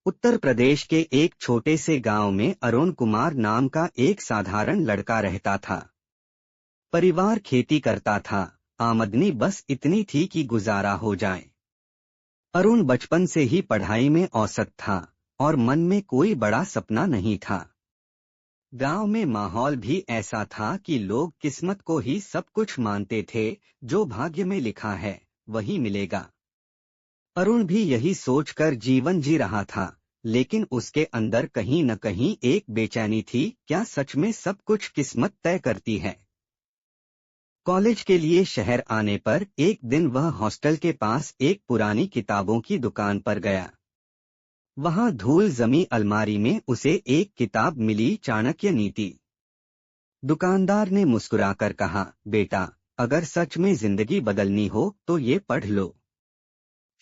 उत्तर प्रदेश के एक छोटे से गांव में अरुण कुमार नाम का एक साधारण लड़का रहता था। परिवार खेती करता था, आमदनी बस इतनी थी कि गुजारा हो जाए। अरुण बचपन से ही पढ़ाई में औसत था और मन में कोई बड़ा सपना नहीं था। गांव में माहौल भी ऐसा था कि लोग किस्मत को ही सब कुछ मानते थे, जो भाग्य में लिखा है वही मिलेगा। अरुण भी यही सोचकर जीवन जी रहा था, लेकिन उसके अंदर कहीं न कहीं एक बेचैनी थी। क्या सच में सब कुछ किस्मत तय करती है? कॉलेज के लिए शहर आने पर एक दिन वह हॉस्टल के पास एक पुरानी किताबों की दुकान पर गया। वहां धूल जमी अलमारी में उसे एक किताब मिली, चाणक्य नीति। दुकानदार ने मुस्कुराकर कहा, बेटा, अगर सच में जिंदगी बदलनी हो तो ये पढ़ लो।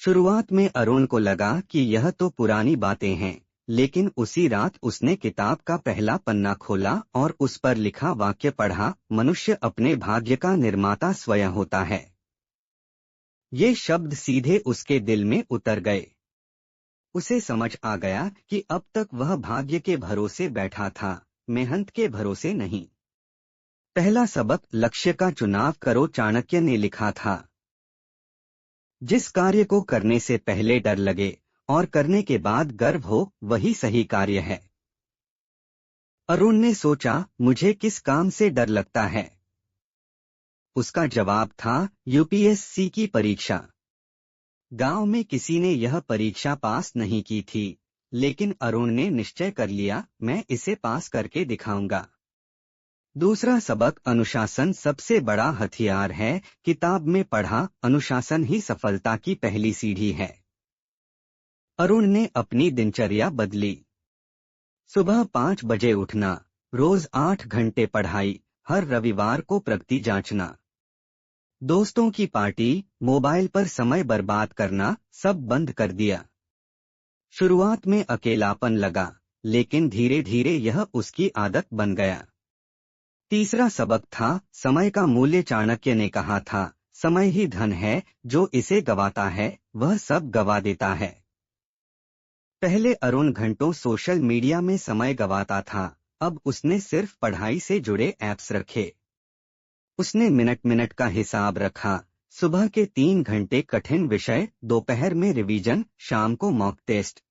शुरुआत में अरुण को लगा कि यह तो पुरानी बातें हैं, लेकिन उसी रात उसने किताब का पहला पन्ना खोला और उस पर लिखा वाक्य पढ़ा, मनुष्य अपने भाग्य का निर्माता स्वयं होता है। ये शब्द सीधे उसके दिल में उतर गए। उसे समझ आ गया कि अब तक वह भाग्य के भरोसे बैठा था, मेहनत के भरोसे नहीं। पहला सबक, लक्ष्य का चुनाव करो, चाणक्य ने लिखा था। जिस कार्य को करने से पहले डर लगे और करने के बाद गर्व हो, वही सही कार्य है। अरुण ने सोचा, मुझे किस काम से डर लगता है? उसका जवाब था, यूपीएससी की परीक्षा। गांव में किसी ने यह परीक्षा पास नहीं की थी, लेकिन अरुण ने निश्चय कर लिया, मैं इसे पास करके दिखाऊंगा। दूसरा सबक, अनुशासन सबसे बड़ा हथियार है। किताब में पढ़ा, अनुशासन ही सफलता की पहली सीढ़ी है। अरुण ने अपनी दिनचर्या बदली। सुबह 5 बजे उठना, रोज 8 घंटे पढ़ाई, हर रविवार को प्रगति जांचना। दोस्तों की पार्टी, मोबाइल पर समय बर्बाद करना, सब बंद कर दिया। शुरुआत में अकेलापन लगा, लेकिन धीरे धीरे यह उसकी आदत बन गया। तीसरा सबक था, समय का मूल्य। चाणक्य ने कहा था, समय ही धन है, जो इसे गंवाता है वह सब गंवा देता है। पहले अरुण घंटों सोशल मीडिया में समय गंवाता था, अब उसने सिर्फ पढ़ाई से जुड़े ऐप्स रखे। उसने मिनट मिनट का हिसाब रखा, सुबह के 3 घंटे कठिन विषय, दोपहर में रिवीजन, शाम को मॉक टेस्ट।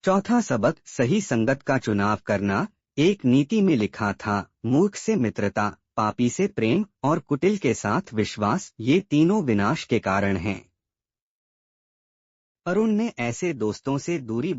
चौथा सबक, सही संगत का चुनाव करना। एक नीति में लिखा था, मूर्ख से मित्रता, पापी से प्रेम और कुटिल के साथ विश्वास, ये तीनों विनाश के कारण हैं। अरुण ने ऐसे दोस्तों से दूरी